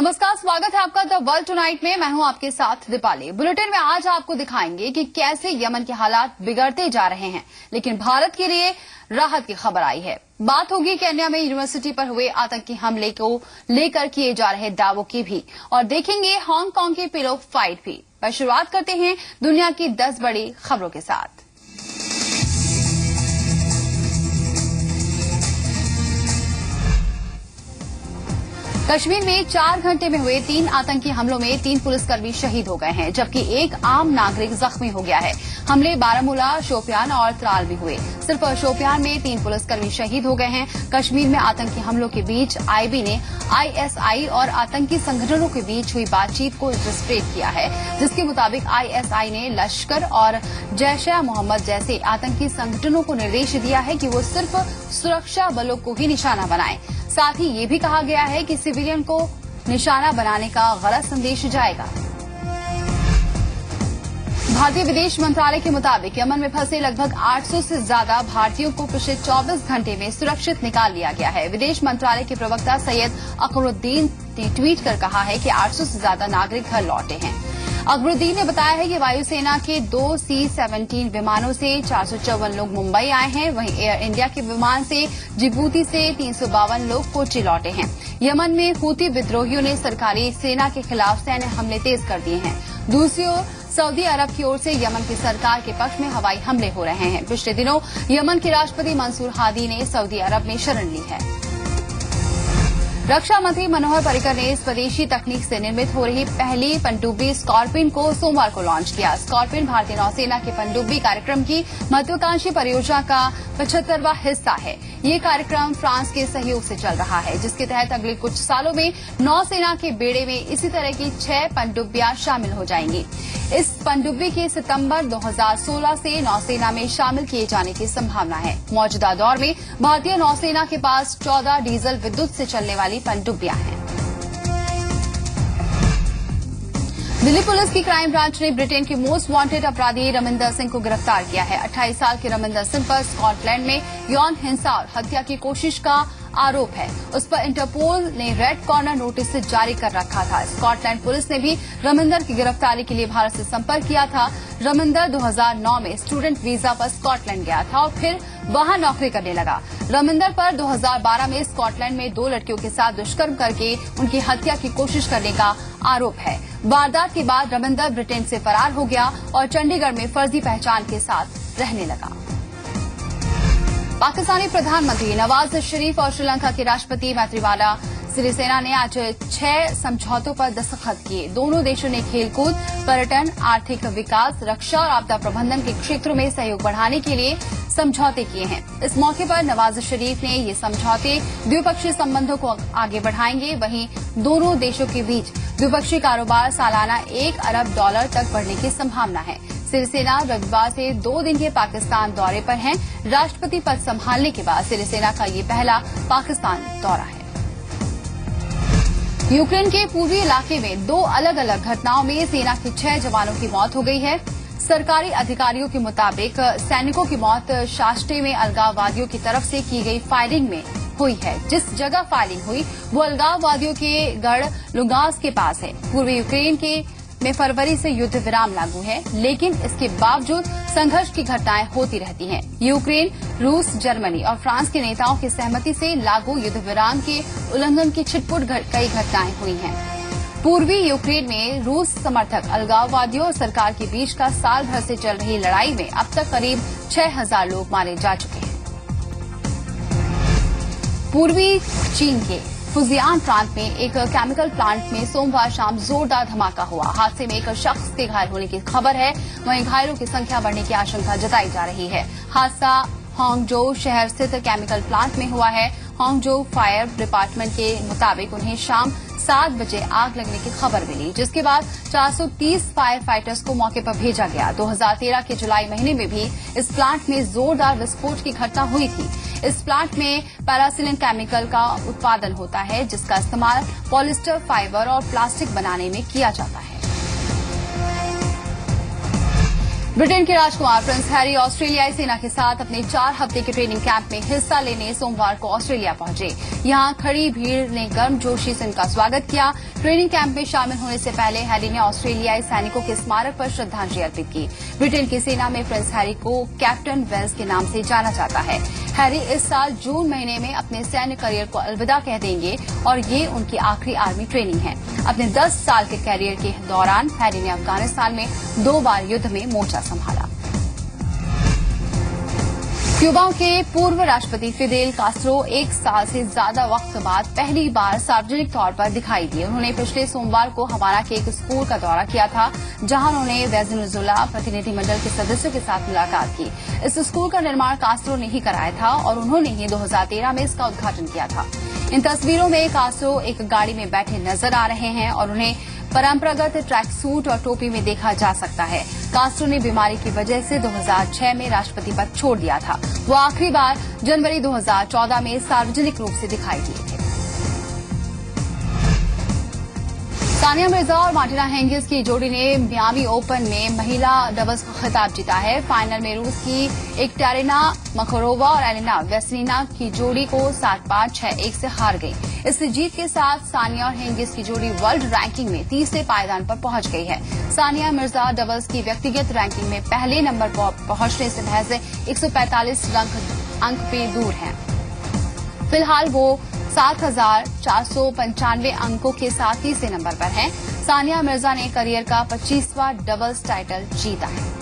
नमस्कार, स्वागत है आपका द वर्ल्ड टुनाइट में। मैं हूं आपके साथ दीपाली। बुलेटिन में आज आपको दिखाएंगे कि कैसे यमन के हालात बिगड़ते जा रहे हैं, लेकिन भारत के लिए राहत की खबर आई है। बात होगी केन्या में यूनिवर्सिटी पर हुए आतंकी हमले को लेकर किए जा रहे दावों की भी, और देखेंगे हांगकांग की पिलो फाइट भी। पर शुरुआत करते हैं दुनिया की 10 बड़ी खबरों के साथ। कश्मीर में 4 घंटे में हुए 3 आतंकी हमलों में 3 पुलिसकर्मी शहीद हो गए हैं, जबकि एक आम नागरिक जख्मी हो गया है। हमले बारामूला, शोपियान और त्राल में हुए। सिर्फ शोपियान में 3 पुलिसकर्मी शहीद हो गए हैं। कश्मीर में आतंकी हमलों के बीच आईबी ने आईएसआई और आतंकी संगठनों के बीच हुई बातचीत को इलस्ट्रेट किया है, जिसके मुताबिक आईएसआई ने लश्कर और जैश-ए-मोहम्मद जैसे आतंकी संगठनों को निर्देश दिया है कि वो सिर्फ सुरक्षा बलों को ही निशाना बनाएं। साथ ही ये भी कहा गया है कि सिविलियन को निशाना बनाने का गलत संदेश जाएगा। भारतीय विदेश मंत्रालय के मुताबिक यमन में फंसे लगभग 800 से ज्यादा भारतीयों को पिछले 24 घंटे में सुरक्षित निकाल लिया गया है। विदेश मंत्रालय के प्रवक्ता सैयद अकबरुद्दीन ने ट्वीट कर कहा है कि 800 से ज्यादा नागरिक घर लौटे हैं। अकबरुद्दीन ने बताया है कि वायुसेना के 2 C-17 विमानों से 454 लोग मुंबई आए हैं। वहीं एयर इंडिया के विमान से जिबूती से 352 लोग कोच्चि लौटे हैं। यमन में हूती विद्रोहियों ने सरकारी सेना के खिलाफ सैन्य हमले तेज कर दिए हैं। दूसरी ओर सऊदी अरब की ओर से यमन की सरकार के पक्ष में हवाई हमले हो रहे हैं। पिछले दिनों यमन के राष्ट्रपति मंसूर हादी ने सऊदी अरब में शरण ली है। रक्षा मंत्री मनोहर पर्रिकर ने स्वदेशी तकनीक से निर्मित हो रही पहली पनडुब्बी स्कॉर्पियन को सोमवार को लॉन्च किया। स्कॉर्पियन भारतीय नौसेना के पनडुब्बी कार्यक्रम की महत्वाकांक्षी परियोजना का 75वां हिस्सा है। ये कार्यक्रम फ्रांस के सहयोग से चल रहा है, जिसके तहत अगले कुछ सालों में नौसेना के बेड़े में इसी तरह की 6 पनडुब्बियां शामिल हो जाएंगी। इस पनडुब्बी के सितंबर 2016 से नौसेना में शामिल किए जाने की संभावना है। मौजूदा दौर में भारतीय नौसेना के पास 14 डीजल विद्युत से चलने वाली पनडुब्बियां हैं। दिल्ली पुलिस की क्राइम ब्रांच ने ब्रिटेन के मोस्ट वांटेड अपराधी रमिंदर सिंह को गिरफ्तार किया है। 28 साल के रमिंदर सिंह पर स्कॉटलैंड में यौन हिंसा और हत्या की कोशिश का आरोप है। उस पर इंटरपोल ने रेड कॉर्नर नोटिस जारी कर रखा था। स्कॉटलैंड पुलिस ने भी रमिंदर की गिरफ्तारी के लिए भारत से संपर्क किया था। रमिंदर 2009 में स्टूडेंट वीजा पर स्कॉटलैंड गया था और फिर वहां नौकरी करने लगा। रमिंदर पर 2012 में स्कॉटलैंड में 2 लड़कियों के साथ दुष्कर्म करके उनकी हत्या की कोशिश करने का आरोप है। वारदात के बाद रमिंदर ब्रिटेन से फरार हो गया और चंडीगढ़ में फर्जी पहचान के साथ रहने लगा। पाकिस्तानी प्रधानमंत्री नवाज शरीफ और श्रीलंका के राष्ट्रपति मैत्रीपाला सिरिसेना ने आज 6 समझौतों पर दस्तखत किए। दोनों देशों ने खेलकूद, पर्यटन, आर्थिक विकास, रक्षा और आपदा प्रबंधन के क्षेत्रों में सहयोग बढ़ाने के लिए समझौते किए हैं। इस मौके पर नवाज शरीफ ने ये समझौते द्विपक्षीय संबंधों को आगे बढ़ाएंगे। वहीं दोनों देशों के बीच द्विपक्षीय कारोबार सालाना $1 अरब तक बढ़ने की संभावना है। सिरिसेना रविवार से 2 दिन के पाकिस्तान दौरे पर हैं। राष्ट्रपति पद संभालने के बाद सिरिसेना का ये पहला पाकिस्तान दौरा है। यूक्रेन के पूर्वी इलाके में 2 अलग अलग घटनाओं में सेना के 6 जवानों की मौत हो गई है। सरकारी अधिकारियों के मुताबिक सैनिकों की मौत शाश्टे में अलगाववादियों की तरफ से की गई फायरिंग में हुई है। जिस जगह फायरिंग हुई वो अलगाववादियों के गढ़ लुगांस के पास है। पूर्वी यूक्रेन में फरवरी से युद्ध विराम लागू है, लेकिन इसके बावजूद संघर्ष की घटनाएं होती रहती हैं। यूक्रेन, रूस, जर्मनी और फ्रांस के नेताओं की सहमति से लागू युद्ध विराम के उल्लंघन की छिटपुट कई घटनाएं हुई हैं। पूर्वी यूक्रेन में रूस समर्थक अलगाववादियों और सरकार के बीच का साल भर से चल रही लड़ाई में अब तक करीब 6000 लोग मारे जा चुके हैं। पूर्वी चीन के फुजियान प्रांत में एक केमिकल प्लांट में सोमवार शाम जोरदार धमाका हुआ। हादसे में एक शख्स के घायल होने की खबर है। वहीं घायलों की संख्या बढ़ने की आशंका जताई जा रही है। हादसा हांगजो शहर स्थित केमिकल प्लांट में हुआ है। हांगजो फायर डिपार्टमेंट के मुताबिक उन्हें शाम 7 बजे आग लगने की खबर मिली, जिसके बाद 430 फायर फाइटर्स को मौके पर भेजा गया। 2013 के जुलाई महीने में भी इस प्लांट में जोरदार विस्फोट की घटना हुई थी। इस प्लांट में पैरासिलिन केमिकल का उत्पादन होता है, जिसका इस्तेमाल पॉलिस्टर फाइबर और प्लास्टिक बनाने में किया जाता है। ब्रिटेन के राजकुमार प्रिंस हैरी ऑस्ट्रेलियाई सेना के साथ अपने 4 हफ्ते के ट्रेनिंग कैंप में हिस्सा लेने सोमवार को ऑस्ट्रेलिया पहुंचे। यहां खड़ी भीड़ ने गर्मजोशी से उनका स्वागत किया। ट्रेनिंग कैंप में शामिल होने से पहले हैरी ने ऑस्ट्रेलियाई सैनिकों के स्मारक पर श्रद्धांजलि अर्पित की। ब्रिटेन की सेना में प्रिंस हैरी को कैप्टन वेल्स के नाम से जाना जाता है। हैरी इस साल जून महीने में अपने सैन्य करियर को अलविदा कह देंगे और ये उनकी आखिरी आर्मी ट्रेनिंग है। अपने 10 साल के करियर के दौरान हैरी ने अफगानिस्तान में 2 बार युद्ध में मोर्चा संभाला। क्यूबा के पूर्व राष्ट्रपति फिदेल कास्ट्रो 1 साल से ज्यादा वक्त बाद पहली बार सार्वजनिक तौर पर दिखाई दिए। उन्होंने पिछले सोमवार को हवाना के एक स्कूल का दौरा किया था, जहां उन्होंने वेनेजुएला प्रतिनिधिमंडल के सदस्यों के साथ मुलाकात की। इस स्कूल का निर्माण कास्ट्रो ने ही कराया था और उन्होंने ही 2013 में इसका उद्घाटन किया था। इन तस्वीरों में कास्ट्रो एक गाड़ी में बैठे नजर आ रहे हैं और उन्हें परंपरागत ट्रैक सूट और टोपी में देखा जा सकता है। कास्ट्रो ने बीमारी की वजह से 2006 में राष्ट्रपति पद छोड़ दिया था। वो आखिरी बार जनवरी 2014 में सार्वजनिक रूप से दिखाई दिए थे। सानिया मिर्जा और मार्टिना हिंगिस की जोड़ी ने मियामी ओपन में महिला डबल्स का खिताब जीता है। फाइनल में रूस की एकटेरिना मखरोवा और एलिना वेस्निना की जोड़ी को 7-5, 6-1 से हार गई। इस जीत के साथ सानिया और हिंगिस की जोड़ी वर्ल्ड रैंकिंग में तीसरे पायदान पर पहुंच गई है। सानिया मिर्जा डबल्स की व्यक्तिगत रैंकिंग में पहले नंबर पर पहुंचने से महज 145 अंक पे दूर हैं। फिलहाल वो 7,495 अंकों के साथ तीसरे नंबर पर हैं। सानिया मिर्जा ने करियर का 25वां डबल्स टाइटल जीता है।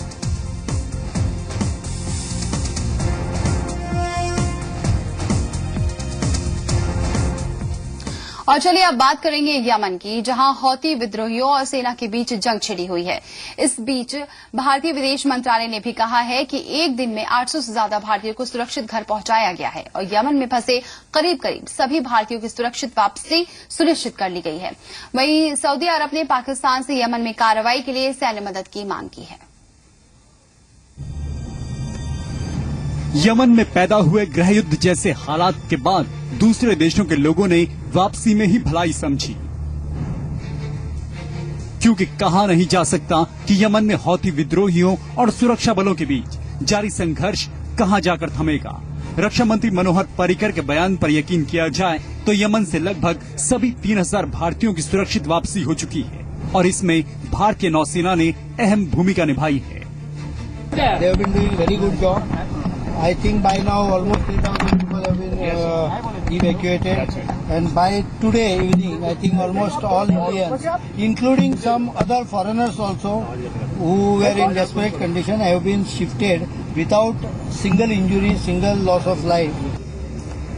और चलिए अब बात करेंगे यमन की, जहां हौती विद्रोहियों और सेना के बीच जंग छिड़ी हुई है। इस बीच भारतीय विदेश मंत्रालय ने भी कहा है कि एक दिन में 800 से ज्यादा भारतीयों को सुरक्षित घर पहुंचाया गया है और यमन में फंसे करीब सभी भारतीयों की सुरक्षित वापसी सुनिश्चित कर ली गई है। वहीं सऊदी अरब ने पाकिस्तान से यमन में कार्रवाई के लिए सैन्य मदद की मांग की है। यमन में पैदा हुए गृह युद्ध जैसे हालात के बाद दूसरे देशों के लोगों ने वापसी में ही भलाई समझी, क्योंकि कहा नहीं जा सकता कि यमन में हौती विद्रोहियों और सुरक्षा बलों के बीच जारी संघर्ष कहां जाकर थमेगा। रक्षा मंत्री मनोहर पर्रिकर के बयान पर यकीन किया जाए तो यमन से लगभग सभी 3000 भारतीयों की सुरक्षित वापसी हो चुकी है और इसमें भारतीय नौसेना ने अहम भूमिका निभाई है। I think by now almost 3,000 people have been evacuated, and by today evening I think almost all Indians, including some other foreigners also who were in desperate condition, have been shifted without single injury, single loss of life.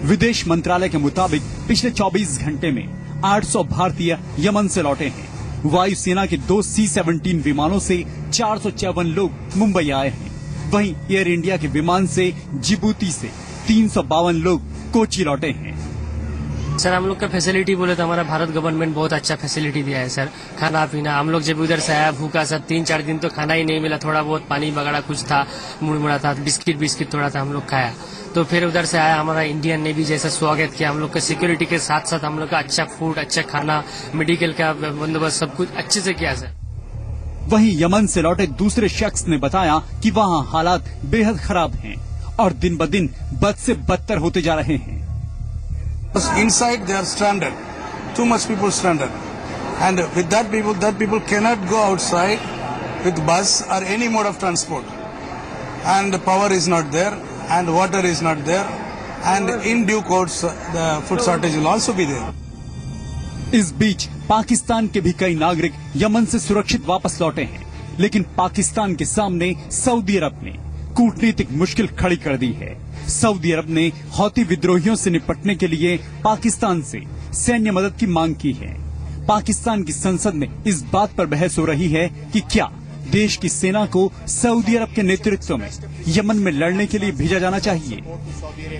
विदेश मंत्रालय के मुताबिक पिछले 24 घंटे में 800 भारतीय Yemen से लौटे हैं। वायुसेना के 2 C-17 विमानों से 454 लोग मुंबई आए हैं। वहीं एयर इंडिया के विमान से जिबूती से 352 लोग कोची लौटे हैं। सर हम लोग का फैसिलिटी बोले तो हमारा भारत गवर्नमेंट बहुत अच्छा फैसिलिटी दिया है सर। खाना पीना हम लोग जब उधर से आया भूखा सर 3-4 दिन तो खाना ही नहीं मिला। थोड़ा बहुत पानी वगैरह कुछ था, मुड़मुड़ा था, बिस्किट थोड़ा था हम लोग खाया। तो फिर उधर से आया हमारा इंडियन नेवी जैसा स्वागत किया हम लोग का। सिक्योरिटी के साथ साथ हम लोग का अच्छा फूड, अच्छा खाना, मेडिकल का बंदोबस्त सब कुछ अच्छे से किया सर। वहीं यमन से लौटे दूसरे शख्स ने बताया कि वहां हालात बेहद खराब हैं और दिन ब दिन बद से बदतर होते जा रहे हैं। Inside they are stranded, too much people stranded, and with that people cannot go outside with bus or any mode of transport, and the power is not there, and water is not there, and in due course the food shortage will also be there. इस बीच पाकिस्तान के भी कई नागरिक Yemen से सुरक्षित वापस लौटे हैं, लेकिन पाकिस्तान के सामने सऊदी अरब ने कूटनीतिक मुश्किल खड़ी कर दी है। सऊदी अरब ने हौती विद्रोहियों से निपटने के लिए पाकिस्तान से सैन्य मदद की मांग की है। पाकिस्तान की संसद में इस बात पर बहस हो रही है कि क्या देश की सेना को सऊदी अरब के नेतृत्व में यमन में लड़ने के लिए भेजा जाना चाहिए।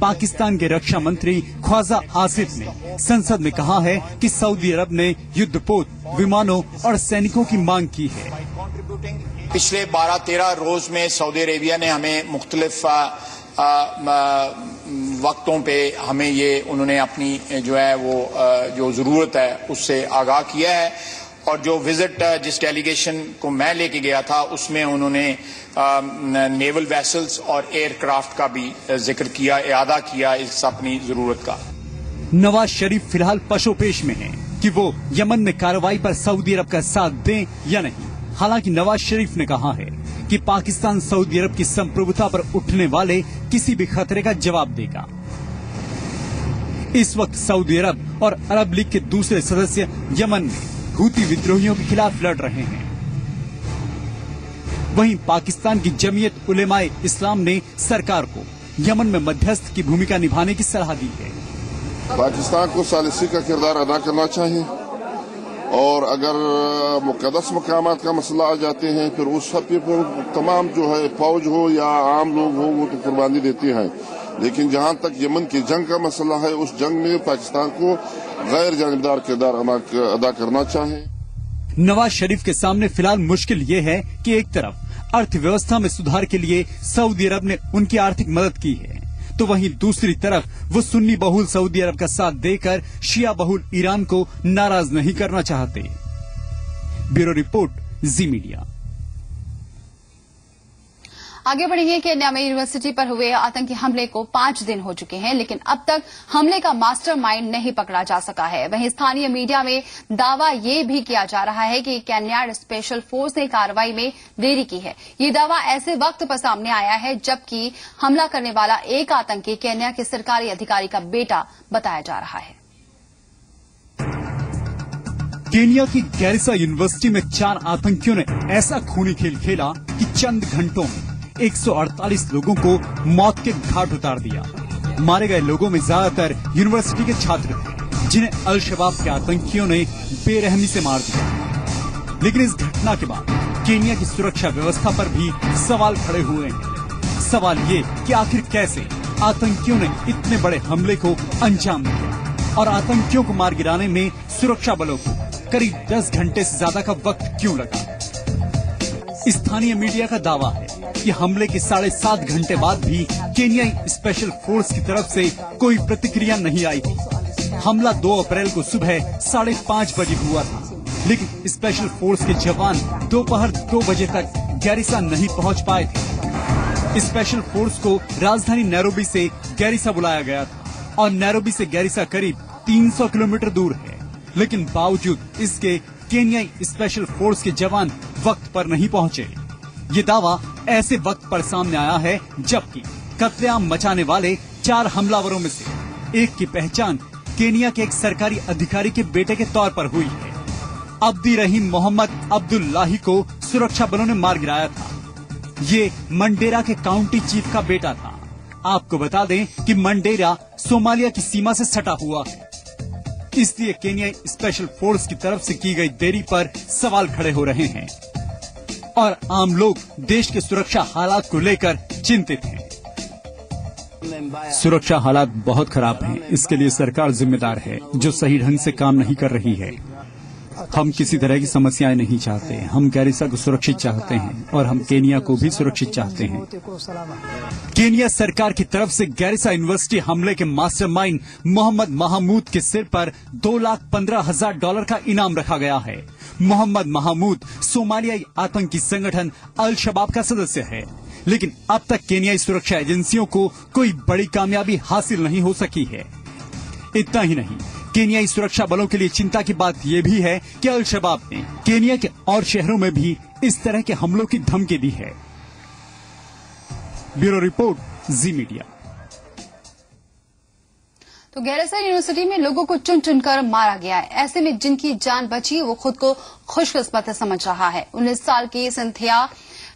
पाकिस्तान के रक्षा मंत्री ख्वाजा आसिफ ने संसद में कहा है कि सऊदी अरब ने युद्धपोत, विमानों और सैनिकों की मांग की है। पिछले 12-13 रोज में सऊदी अरेबिया ने हमें मुख्तलिफ वक्तों पे उन्होंने अपनी जो है वो जो जरूरत है उससे आगाह किया है और जो विजिट जिस डेलीगेशन को मैं लेके गया था उसमें उन्होंने नेवल वेसल्स और एयरक्राफ्ट का भी जिक्र किया, इआदा किया इस अपनी जरूरत का। नवाज शरीफ फिलहाल पशोपेश में हैं कि वो यमन में कार्रवाई पर सऊदी अरब का साथ दें या नहीं। हालांकि नवाज शरीफ ने कहा है कि पाकिस्तान सऊदी अरब की संप्रभुता पर उठने वाले किसी भी खतरे का जवाब देगा। इस वक्त सऊदी अरब और अरब लीग के दूसरे सदस्य यमन में हूती विद्रोहियों के खिलाफ लड़ रहे हैं। वहीं पाकिस्तान की जमीयत उलेमाए इस्लाम ने सरकार को यमन में मध्यस्थ की भूमिका निभाने की सलाह दी है। पाकिस्तान को सालिसी का किरदार अदा करना चाहिए और अगर मुकद्दस मकामात का मसला आ जाते हैं फिर उस हद पर तमाम जो है फौज हो या आम लोग हो वो तो कुर्बानी देते हैं, लेकिन जहां तक यमन की जंग का मसला है उस जंग में पाकिस्तान को गैर जानिबदार किरदार अदा करना चाहिए। नवाज शरीफ के सामने फिलहाल मुश्किल ये है कि एक तरफ अर्थव्यवस्था में सुधार के लिए सऊदी अरब ने उनकी आर्थिक मदद की है, तो वहीं दूसरी तरफ वो सुन्नी बहुल सऊदी अरब का साथ देकर शिया बहुल ईरान को नाराज नहीं करना चाहते। ब्यूरो रिपोर्ट, जी मीडिया। आगे बढ़ेंगे। केन्या में यूनिवर्सिटी पर हुए आतंकी हमले को 5 दिन हो चुके हैं, लेकिन अब तक हमले का मास्टरमाइंड नहीं पकड़ा जा सका है। वहीं स्थानीय मीडिया में दावा ये भी किया जा रहा है कि केन्या स्पेशल फोर्स ने कार्रवाई में देरी की है। ये दावा ऐसे वक्त पर सामने आया है जबकि हमला करने वाला एक आतंकी केन्या के सरकारी अधिकारी का बेटा बताया जा रहा है। केन्या की गैरिसा यूनिवर्सिटी में 4 आतंकियों ने ऐसा खूनी खेल खेला कि चंद घंटों में 148 लोगों को मौत के घाट उतार दिया। मारे गए लोगों में ज्यादातर यूनिवर्सिटी के छात्र थे, जिन्हें अल शबाब के आतंकियों ने बेरहमी से मार दिया। लेकिन इस घटना के बाद केन्या की सुरक्षा व्यवस्था पर भी सवाल खड़े हुए हैं। सवाल ये कि आखिर कैसे आतंकियों ने इतने बड़े हमले को अंजाम दिया और आतंकियों को मार गिराने में सुरक्षा बलों को करीब 10 घंटे से ज्यादा का वक्त क्यों लगा। स्थानीय मीडिया का दावा है कि हमले के 7.5 घंटे बाद भी केन्याई स्पेशल फोर्स की तरफ से कोई प्रतिक्रिया नहीं आई थी। हमला 2 अप्रैल को सुबह 5:30 बजे हुआ था, लेकिन स्पेशल फोर्स के जवान दोपहर 2 बजे तक गैरिसा नहीं पहुंच पाए थे। स्पेशल फोर्स को राजधानी नैरोबी से गैरिसा बुलाया गया था और नैरोबी से गैरिसा करीब 300 किलोमीटर दूर है, लेकिन बावजूद इसके केन्याई स्पेशल फोर्स के जवान वक्त पर नहीं पहुंचे। ये दावा ऐसे वक्त पर सामने आया है जबकि कत्लेआम मचाने वाले 4 हमलावरों में से एक की पहचान केन्या के एक सरकारी अधिकारी के बेटे के तौर पर हुई है। अब्दी रहीम मोहम्मद अब्दुल्लाही को सुरक्षा बलों ने मार गिराया था। ये मंडेरा के काउंटी चीफ का बेटा था। आपको बता दें कि मंडेरा सोमालिया की सीमा से सटा हुआ है, इसलिए केन्याई स्पेशल फोर्स की तरफ से की गई देरी पर सवाल खड़े हो रहे हैं और आम लोग देश के सुरक्षा हालात को लेकर चिंतित हैं। सुरक्षा हालात बहुत खराब हैं, इसके लिए सरकार जिम्मेदार है जो सही ढंग से काम नहीं कर रही है। हम किसी तरह की समस्याएं नहीं चाहते। हम गैरिसा को सुरक्षित चाहते हैं और हम केन्या को भी सुरक्षित चाहते हैं। केन्या सरकार की तरफ से गैरिसा यूनिवर्सिटी हमले के मास्टरमाइंड मोहम्मद महमूद के सिर पर $2,15,000 का इनाम रखा गया है। मोहम्मद महमूद सोमालियाई आतंकी संगठन अल शबाब का सदस्य है, लेकिन अब तक केन्याई सुरक्षा एजेंसियों को कोई बड़ी कामयाबी हासिल नहीं हो सकी है। इतना ही नहीं, केन्याई सुरक्षा बलों के लिए चिंता की बात यह भी है कि अल शबाब ने केन्या के और शहरों में भी इस तरह के हमलों की धमकी दी है। ब्यूरो रिपोर्ट, जी मीडिया। तो गैरिसा यूनिवर्सिटी में लोगों को चुन चुनकर मारा गया है। ऐसे में जिनकी जान बची वो खुद को खुशकिस्मत समझ रहा है। 19 साल की सिंथिया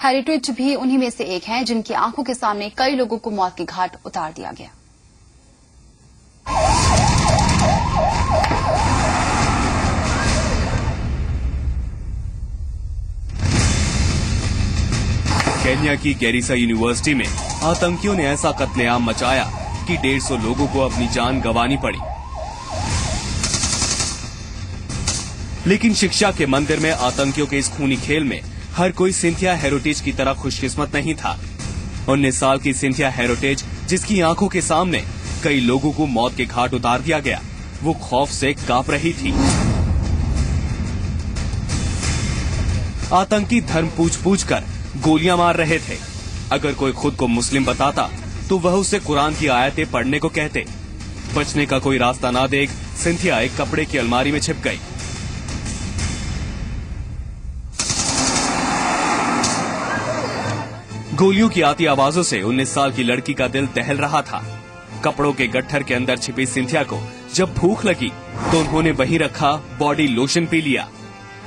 हेरिटेज भी उन्हीं में से एक है जिनकी आंखों के सामने कई लोगों को मौत के घाट उतार दिया गया। केन्या की गैरिसा यूनिवर्सिटी में आतंकियों ने ऐसा कत्लेआम मचाया कि 150 लोगों को अपनी जान गंवानी पड़ी। लेकिन शिक्षा के मंदिर में आतंकियों के इस खूनी खेल में हर कोई सिंथिया हेरिटेज की तरह खुशकिस्मत नहीं था। 19 साल की सिंथिया हेरिटेज, जिसकी आंखों के सामने कई लोगों को मौत के घाट उतार दिया गया, वो खौफ से कांप रही थी। आतंकी धर्म पूछ कर गोलियां मार रहे थे। अगर कोई खुद को मुस्लिम बताता तो वह उसे कुरान की आयतें पढ़ने को कहते। बचने का कोई रास्ता ना देख सिंथिया एक कपड़े की अलमारी में छिप गई। गोलियों की आती आवाजों से 19 साल की लड़की का दिल दहल रहा था। कपड़ों के गट्ठर के अंदर छिपी सिंथिया को जब भूख लगी तो उन्होंने वहीं रखा बॉडी लोशन पी लिया।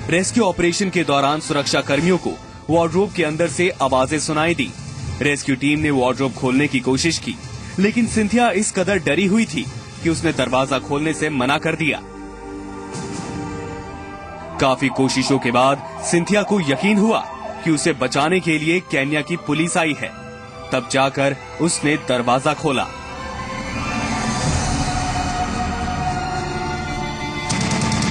रेस्क्यू ऑपरेशन के दौरान सुरक्षा कर्मियों को वार्डरोब के अंदर से आवाजें सुनाई दी। रेस्क्यू टीम ने वार्डरोब खोलने की कोशिश की, लेकिन सिंथिया इस कदर डरी हुई थी कि उसने दरवाजा खोलने से मना कर दिया। काफी कोशिशों के बाद सिंथिया को यकीन हुआ कि उसे बचाने के लिए केन्या की पुलिस आई है। तब जाकर उसने दरवाजा खोला।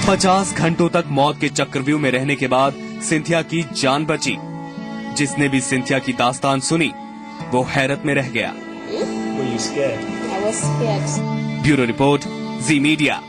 पचास घंटों तक मौत के चक्रव्यूह में रहने के बाद सिंथिया की जान बची। जिसने भी सिंथिया की दास्तान सुनी वो हैरत में रह गया। ब्यूरो रिपोर्ट, जी मीडिया।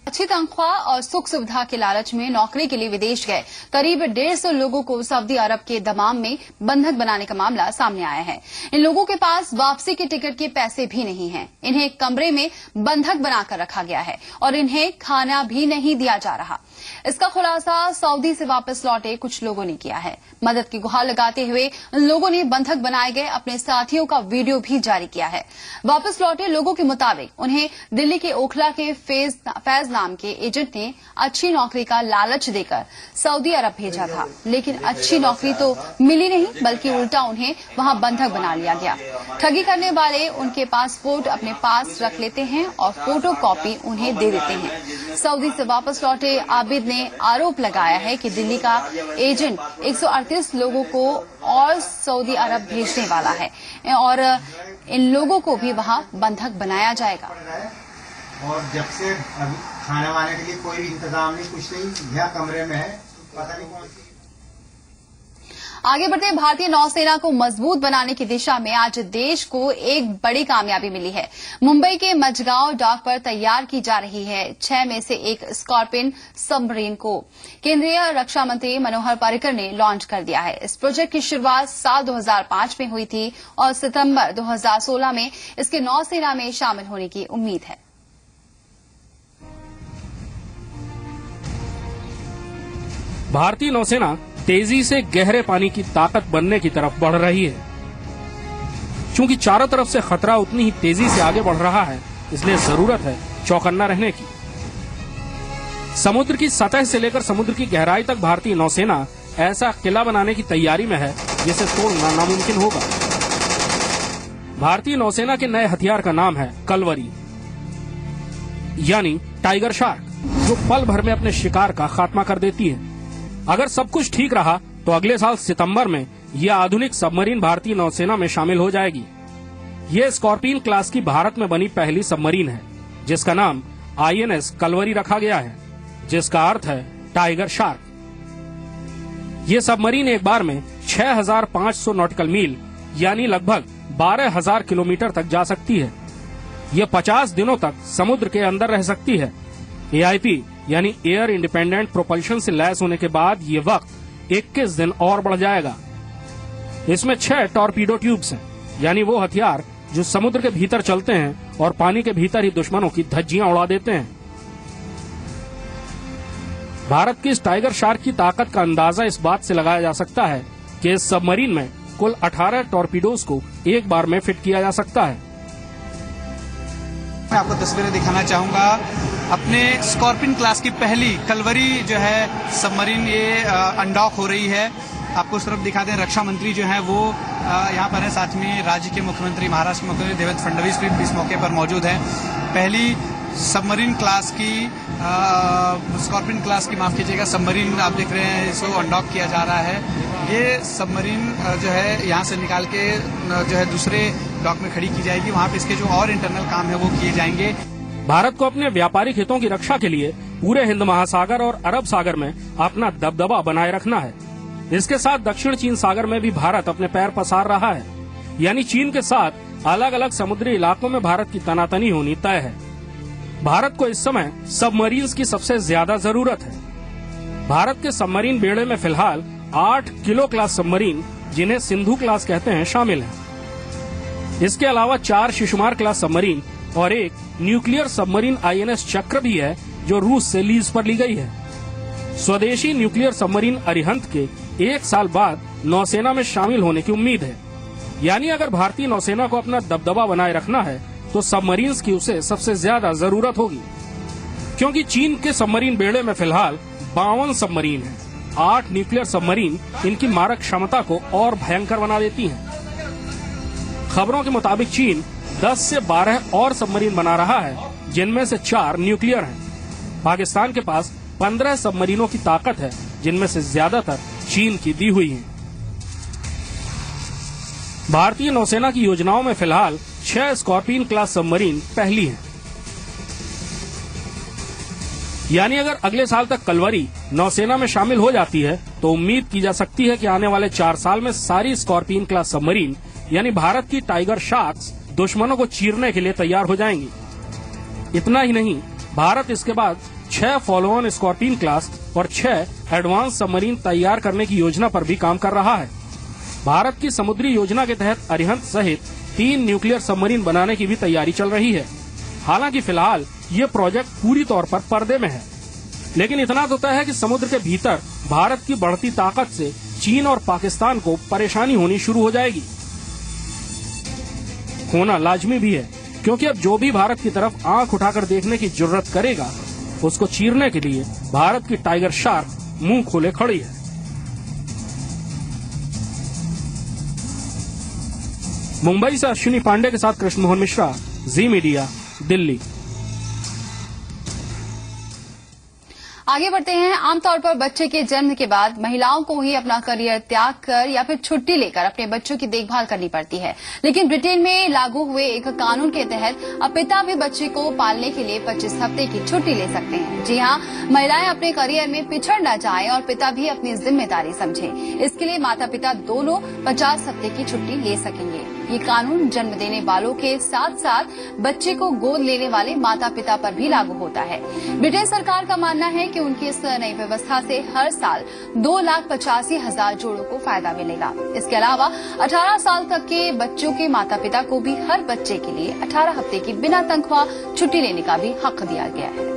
अच्छी तनख्वाह और सुख सुविधा के लालच में नौकरी के लिए विदेश गए करीब 150 लोगों को सऊदी अरब के दमाम में बंधक बनाने का मामला सामने आया है। इन लोगों के पास वापसी के टिकट के पैसे भी नहीं हैं। इन्हें एक कमरे में बंधक बनाकर रखा गया है और इन्हें खाना भी नहीं दिया जा रहा। इसका खुलासा सऊदी से वापस लौटे कुछ लोगों ने किया है। मदद की गुहार लगाते हुए इन लोगों ने बंधक बनाए गए अपने साथियों का वीडियो भी जारी किया है। वापस लौटे लोगों के मुताबिक उन्हें दिल्ली के ओखला के फैज नाम के एजेंट ने अच्छी नौकरी का लालच देकर सऊदी अरब भेजा था, लेकिन अच्छी नौकरी तो मिली नहीं बल्कि उल्टा उन्हें वहां बंधक बना लिया गया। ठगी करने वाले उनके पासपोर्ट अपने पास रख लेते हैं और फोटो कॉपी उन्हें दे देते हैं। सऊदी से वापस लौटे आबिद ने आरोप लगाया है कि दिल्ली का एजेंट 138 लोगों को और सऊदी अरब भेजने वाला है और इन लोगों को भी वहां बंधक बनाया जाएगा। और जब से अभी खाने वाने के लिए कोई भी इंतजाम नहीं, कुछ नहीं, यह कमरे में है, पता नहीं कौन सी। आगे बढ़ते भारतीय नौसेना को मजबूत बनाने की दिशा में आज देश को एक बड़ी कामयाबी मिली है। मुंबई के मझगांव डॉक पर तैयार की जा रही है 6 में से एक स्कॉर्पियन सबमरीन को केंद्रीय रक्षा मंत्री मनोहर पर्रिकर ने लॉन्च कर दिया है। इस प्रोजेक्ट की शुरुआत साल 2005 में हुई थी और सितंबर 2016 में इसके नौसेना में शामिल होने की उम्मीद है। भारतीय नौसेना तेजी से गहरे पानी की ताकत बनने की तरफ बढ़ रही है। चूंकि चारों तरफ से खतरा उतनी ही तेजी से आगे बढ़ रहा है, इसलिए जरूरत है चौकन्ना रहने की। समुद्र की सतह से लेकर समुद्र की गहराई तक भारतीय नौसेना ऐसा किला बनाने की तैयारी में है जिसे तोड़ना नामुमकिन होगा। भारतीय नौसेना के नए हथियार का नाम है कलवरी, यानी टाइगर शार्क, जो पल भर में अपने शिकार का खात्मा कर देती है। अगर सब कुछ ठीक रहा तो अगले साल सितंबर में यह आधुनिक सबमरीन भारतीय नौसेना में शामिल हो जाएगी। ये स्कॉर्पियन क्लास की भारत में बनी पहली सबमरीन है, जिसका नाम INS कलवरी रखा गया है, जिसका अर्थ है टाइगर शार्क। ये सबमरीन एक बार में 6500 नॉटिकल मील यानी लगभग 12000 किलोमीटर तक जा सकती है। ये 50 दिनों तक समुद्र के अंदर रह सकती है। AIP यानी एयर इंडिपेंडेंट प्रोपल्शन से लैस होने के बाद ये वक्त 21 दिन और बढ़ जाएगा। इसमें 6 टॉर्पीडो ट्यूब्स हैं, यानी वो हथियार जो समुद्र के भीतर चलते हैं और पानी के भीतर ही दुश्मनों की धज्जियां उड़ा देते हैं। भारत की इस टाइगर शार्क की ताकत का अंदाजा इस बात से लगाया जा सकता है कि इस सबमरीन में कुल 18 टॉर्पीडोज को एक बार में फिट किया जा सकता है। मैं आपको तस्वीरें दिखाना चाहूंगा अपने स्कॉर्पियन क्लास की पहली कलवरी जो है सबमरीन, ये अनडॉक हो रही है। आपको उस तरफ दिखा दें, रक्षा मंत्री जो है वो यहाँ पर है, साथ में राज्य के मुख्यमंत्री, महाराष्ट्र मुख्यमंत्री देवेंद्र फडणवीस भी इस मौके पर मौजूद है। पहली सबमरीन क्लास की स्कॉर्पियन क्लास की, माफ कीजिएगा, सबमरीन आप देख रहे हैं, इसको अनडॉक किया जा रहा है। ये सबमरीन जो है यहाँ से निकाल के जो है दूसरे डॉक में खड़ी की जाएगी। वहाँ पे इसके जो और इंटरनल काम है वो किए जाएंगे। भारत को अपने व्यापारिक हितों की रक्षा के लिए पूरे हिंद महासागर और अरब सागर में अपना दबदबा बनाए रखना है। इसके साथ दक्षिण चीन सागर में भी भारत अपने पैर पसार रहा है, यानी चीन के साथ अलग अलग समुद्री इलाकों में भारत की तनातनी होनी तय है। भारत को इस समय सबमरीन्स की सबसे ज्यादा जरूरत है। भारत के सबमरीन बेड़े में फिलहाल 8 किलो क्लास सबमरीन, जिन्हें सिंधु क्लास कहते हैं, शामिल हैं। इसके अलावा 4 शिशुमार क्लास सबमरीन और एक न्यूक्लियर सबमरीन INS चक्र भी है, जो रूस से लीज पर ली गई है। स्वदेशी न्यूक्लियर सबमरीन अरिहंत के 1 साल बाद नौसेना में शामिल होने की उम्मीद है। यानी अगर भारतीय नौसेना को अपना दबदबा बनाए रखना है तो सबमरीन्स की उसे सबसे ज्यादा जरूरत होगी, क्योंकि चीन के सबमरीन बेड़े में फिलहाल 52 सबमरीन हैं। 8 न्यूक्लियर सबमरीन इनकी मारक क्षमता को और भयंकर बना देती हैं। खबरों के मुताबिक चीन 10 से 12 और सबमरीन बना रहा है, जिनमें से 4 न्यूक्लियर हैं। पाकिस्तान के पास 15 सबमरीनों की ताकत है, जिनमें से ज्यादातर चीन की दी हुई हैं। भारतीय नौसेना की योजनाओं में फिलहाल 6 स्कॉर्पियन क्लास सबमरीन पहली हैं। यानी अगर अगले साल तक कलवरी नौसेना में शामिल हो जाती है तो उम्मीद की जा सकती है कि आने वाले 4 साल में सारी स्कॉर्पियन क्लास सबमरीन यानी भारत की टाइगर शार्क्स दुश्मनों को चीरने के लिए तैयार हो जाएंगी। इतना ही नहीं, भारत इसके बाद 6 फॉलो ऑन स्कॉर्पियन क्लास और 6 एडवांस सबमरीन तैयार करने की योजना पर भी काम कर रहा है। भारत की समुद्री योजना के तहत अरिहंत सहित 3 न्यूक्लियर सबमरीन बनाने की भी तैयारी चल रही है। हालांकि फिलहाल ये प्रोजेक्ट पूरी तौर पर पर्दे में है, लेकिन इतना तो तय है कि समुद्र के भीतर भारत की बढ़ती ताकत से चीन और पाकिस्तान को परेशानी होनी शुरू हो जाएगी। होना लाजमी भी है, क्योंकि अब जो भी भारत की तरफ आंख उठाकर देखने की जुर्रत करेगा, उसको चीरने के लिए भारत की टाइगर शार्क मुंह खोले खड़ी है। मुंबई से अश्विनी पांडे के साथ कृष्ण मोहन मिश्रा, जी मीडिया, दिल्ली। आगे बढ़ते हैं। आमतौर पर बच्चे के जन्म के बाद महिलाओं को ही अपना करियर त्याग कर या फिर छुट्टी लेकर अपने बच्चों की देखभाल करनी पड़ती है, लेकिन ब्रिटेन में लागू हुए एक कानून के तहत अब पिता भी बच्चे को पालने के लिए 25 हफ्ते की छुट्टी ले सकते हैं। जी हां, महिलाएं अपने करियर में पिछड़ न जाएं और पिता भी अपनी जिम्मेदारी समझें। इसके लिए माता पिता दोनों 50 हफ्ते की छुट्टी ले सकेंगे। ये कानून जन्म देने वालों के साथ साथ बच्चे को गोद लेने वाले माता पिता पर भी लागू होता है। ब्रिटेन सरकार का मानना है कि उनकी इस नई व्यवस्था से हर साल 2,85,000 जोड़ों को फायदा मिलेगा। इसके अलावा 18 साल तक के बच्चों के माता पिता को भी हर बच्चे के लिए 18 हफ्ते की बिना तनख्वाह छुट्टी लेने का भी हक दिया गया है।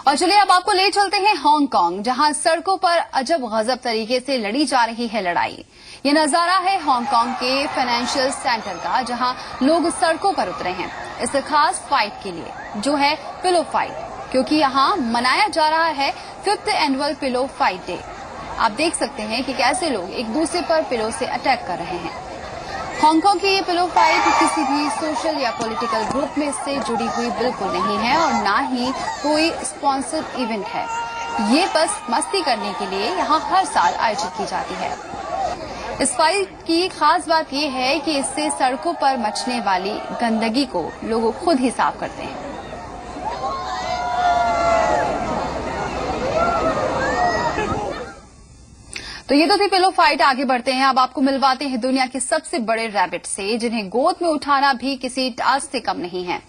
और चलिए अब आपको ले चलते हैं हांगकांग, जहां सड़कों पर अजब गजब तरीके से लड़ी जा रही है लड़ाई। ये नजारा है हांगकांग के फाइनेंशियल सेंटर का, जहां लोग सड़कों पर उतरे हैं इस खास फाइट के लिए, जो है पिलो फाइट, क्योंकि यहां मनाया जा रहा है 5th annual pillow fight day. आप देख सकते हैं कि कैसे लोग एक दूसरे पर पिलो से अटैक कर रहे हैं। हांगकांग की ये पिलो फाइट किसी भी सोशल या पॉलिटिकल ग्रुप में से जुड़ी हुई बिल्कुल नहीं है और ना ही कोई स्पॉन्सर्ड इवेंट है। ये बस मस्ती करने के लिए यहाँ हर साल आयोजित की जाती है। इस फाइट की खास बात यह है कि इससे सड़कों पर मचने वाली गंदगी को लोग खुद ही साफ करते हैं। तो ये तो थी पिलो फाइट। आगे बढ़ते हैं, अब आपको मिलवाते हैं दुनिया के सबसे बड़े रैबिट से, जिन्हें गोद में उठाना भी किसी टास्क से कम नहीं है।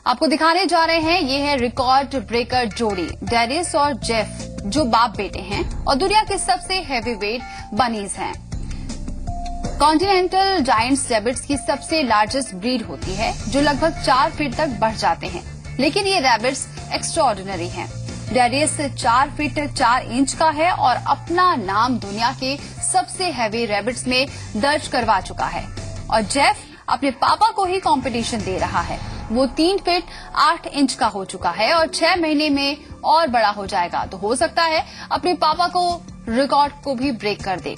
आपको दिखाने जा रहे हैं, ये है रिकॉर्ड ब्रेकर जोड़ी डेरिस और जेफ, जो बाप बेटे हैं और दुनिया के सबसे हैवीवेट बनीज हैं। कॉन्टिनेंटल जायंट्स रैबिट्स की सबसे लार्जेस्ट ब्रीड होती है, जो लगभग 4 फीट तक बढ़ जाते हैं। लेकिन ये रैबिट्स एक्स्ट्राऑर्डिनरी हैं। डेरियस 4 फीट 4 इंच का है और अपना नाम दुनिया के सबसे हैवी रैबिट्स में दर्ज करवा चुका है। और जेफ अपने पापा को ही कंपटीशन दे रहा है। वो 3 फीट 8 इंच का हो चुका है और 6 महीने में और बड़ा हो जाएगा, तो हो सकता है अपने पापा को रिकॉर्ड को भी ब्रेक कर दे।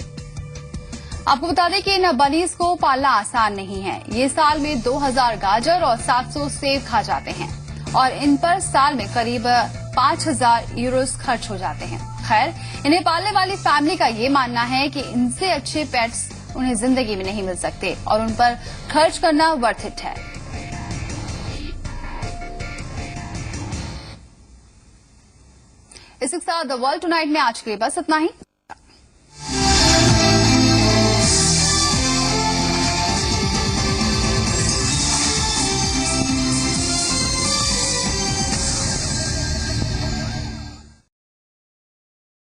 आपको बता दें कि इन बनीज को पालना आसान नहीं है। ये साल में 2000 गाजर और 700 सेब खा जाते हैं और इन पर साल में करीब 5000 यूरोस खर्च हो जाते हैं। खैर, इन्हें पालने वाली फैमिली का ये मानना है कि इनसे अच्छे पेट्स उन्हें जिंदगी में नहीं मिल सकते और उन पर खर्च करना वर्थ इट है। इसके साथ द वर्ल्ड टुनाइट में आज के लिए बस इतना ही।